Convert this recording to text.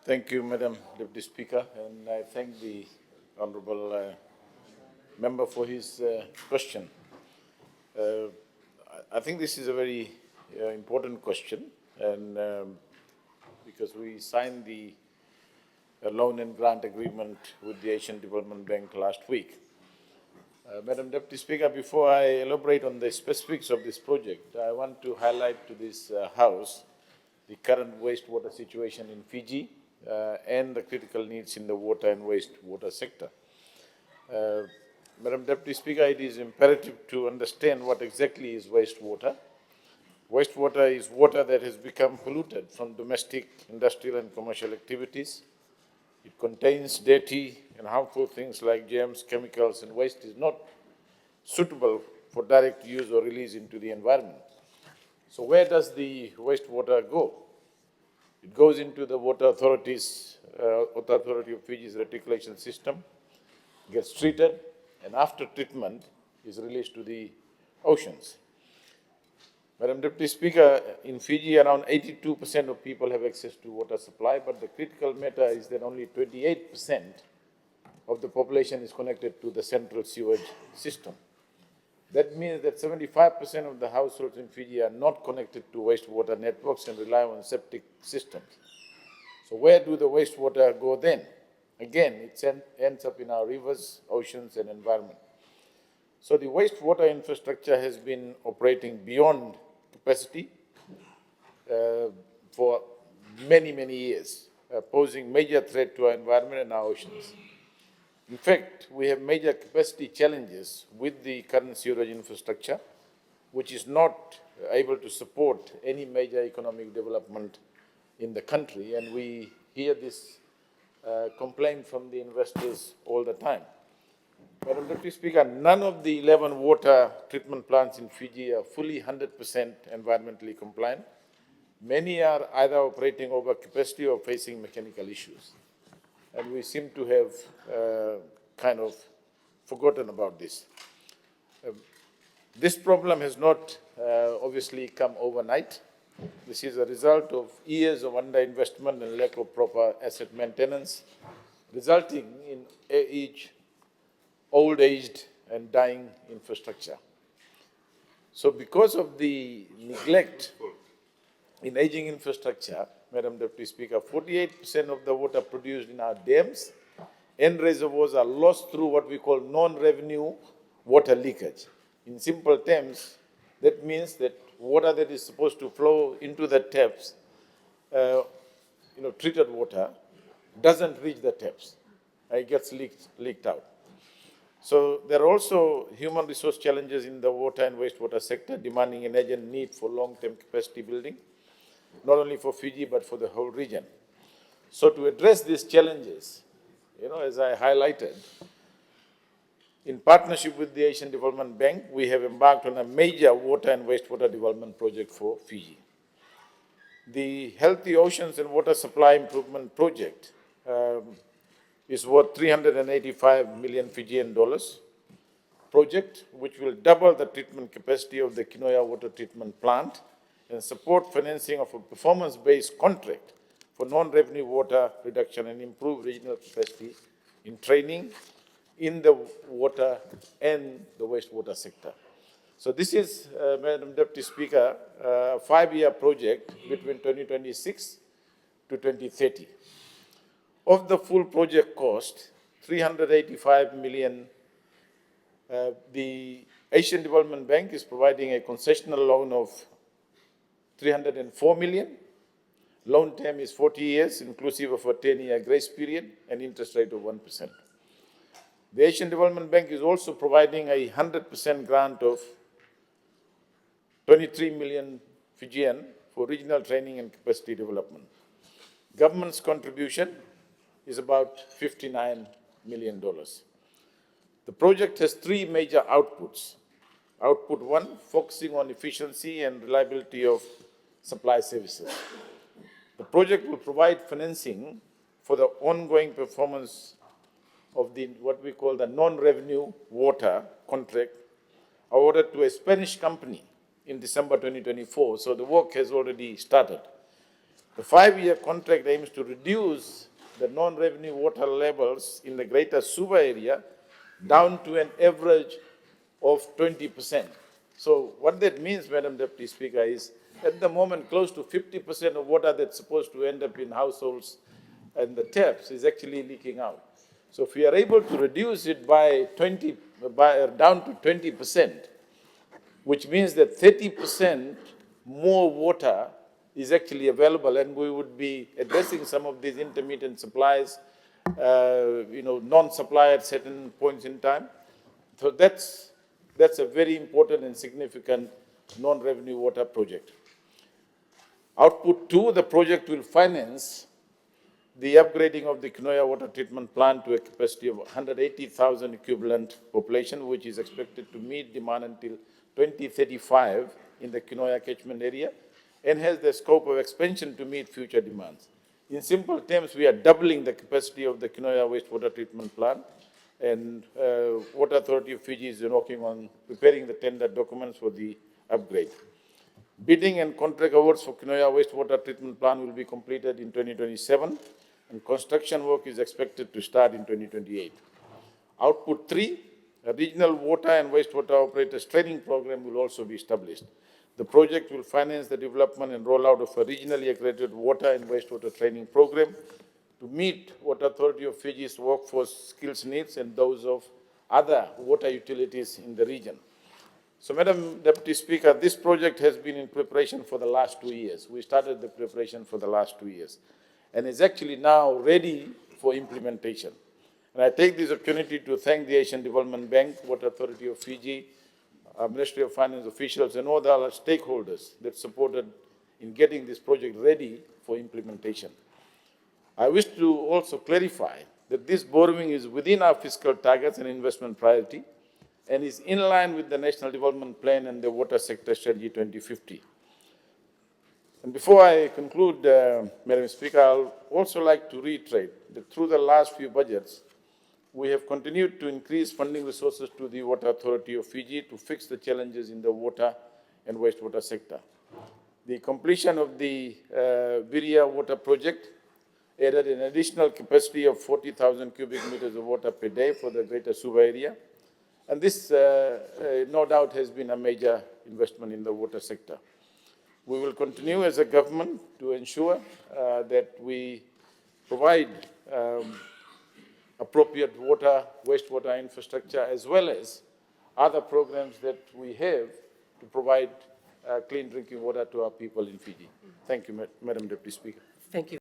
Thank you, Madam Deputy Speaker, and I thank the Honourable Member for his question. I think this is a very important question, and because we signed the loan and grant agreement with the Asian Development Bank last week. Madam Deputy Speaker, before I elaborate on the specifics of this project, I want to highlight to this House the current wastewater situation in Fiji and the critical needs in the water and wastewater sector. Madam Deputy Speaker, it is imperative to understand what exactly is wastewater. Wastewater is water that has become polluted from domestic, industrial and commercial activities. It contains dirty and harmful things like germs, chemicals, and waste is not suitable for direct use or release into the environment. So where does the wastewater go? It goes into the Water Authority of Fiji's reticulation system, gets treated, and after treatment is released to the oceans. Madam Deputy Speaker, in Fiji, around 82% of people have access to water supply, but the critical matter is that only 28% of the population is connected to the central sewage system. That means that 75% of the households in Fiji are not connected to wastewater networks and rely on septic systems. So where do the wastewater go then? Again, it ends up in our rivers, oceans, and environment. So the wastewater infrastructure has been operating beyond capacity for many, many years, posing major threat to our environment and our oceans. In fact, we have major capacity challenges with the current sewerage infrastructure, which is not able to support any major economic development in the country, and we hear this complaint from the investors all the time. Madam Deputy Speaker, none of the 11 water treatment plants in Fiji are fully 100% environmentally compliant. Many are either operating over capacity or facing mechanical issues. And we seem to have kind of forgotten about this. This problem has not obviously come overnight. This is a result of years of underinvestment and lack of proper asset maintenance, resulting in old-aged and dying infrastructure. So because of the neglect in aging infrastructure, Madam Deputy Speaker, 48% of the water produced in our dams and reservoirs are lost through what we call non-revenue water leakage. In simple terms, that means that water that is supposed to flow into the taps, treated water, doesn't reach the taps. It gets leaked out. So there are also human resource challenges in the water and wastewater sector, demanding an urgent need for long-term capacity building, not only for Fiji, but for the whole region. So to address these challenges, as I highlighted, in partnership with the Asian Development Bank, we have embarked on a major water and wastewater development project for Fiji. The Healthy Oceans and Water Supply Improvement Project is worth 385 million Fijian dollars project, which will double the treatment capacity of the Kinoya water treatment plant and support financing of a performance-based contract for non-revenue water reduction and improve regional capacity in training in the water and the wastewater sector. So this is, Madam Deputy Speaker, a 5-year project between 2026 to 2030. Of the full project cost, 385 million, the Asian Development Bank is providing a concessional loan of 304 million. Loan term is 40 years, inclusive of a 10-year grace period and interest rate of 1%. The Asian Development Bank is also providing a 100% grant of 23 million Fijian for regional training and capacity development. Government's contribution is about $59 million. The project has 3 major outputs. Output 1, focusing on efficiency and reliability of supply services. The project will provide financing for the ongoing performance of what we call the non-revenue water contract awarded to a Spanish company in December 2024. So the work has already started. The 5-year contract aims to reduce the non-revenue water levels in the greater Suba area down to an average of 20%. So what that means, Madam Deputy Speaker, is at the moment close to 50% of water that's supposed to end up in households and the taps is actually leaking out. So if we are able to reduce it by down to 20%, which means that 30% more water is actually available, and we would be addressing some of these intermittent supplies, non-supply at certain points in time. So that's a very important and significant non-revenue water project. Output 2, the project will finance the upgrading of the Kinoya water treatment plant to a capacity of 180,000 equivalent population, which is expected to meet demand until 2035 in the Kinoya catchment area, and has the scope of expansion to meet future demands. In simple terms, we are doubling the capacity of the Kinoya wastewater treatment plant, and Water Authority of Fiji is working on preparing the tender documents for the upgrade. Bidding and contract awards for Kinoya wastewater treatment plant will be completed in 2027, and construction work is expected to start in 2028. Output 3, a regional water and wastewater operators training program will also be established. The project will finance the development and rollout of a regionally accredited water and wastewater training program to meet Water Authority of Fiji's workforce skills needs and those of other water utilities in the region. So, Madam Deputy Speaker, this project has been in preparation for the last 2 years. We started the preparation for the last 2 years, and is actually now ready for implementation. And I take this opportunity to thank the Asian Development Bank, Water Authority of Fiji, Ministry of Finance officials, and all the other stakeholders that supported in getting this project ready for implementation. I wish to also clarify that this borrowing is within our fiscal targets and investment priority, and is in line with the National Development Plan and the Water Sector Strategy 2050. And before I conclude, Madam Speaker, I'll also like to reiterate that through the last few budgets, we have continued to increase funding resources to the Water Authority of Fiji to fix the challenges in the water and wastewater sector. The completion of the Viria water project added an additional capacity of 40,000 cubic meters of water per day for the greater Suva area. And this, no doubt, has been a major investment in the water sector. We will continue as a government to ensure that we provide appropriate water, wastewater infrastructure, as well as other programs that we have to provide clean drinking water to our people in Fiji. Thank you, Madam Deputy Speaker. Thank you.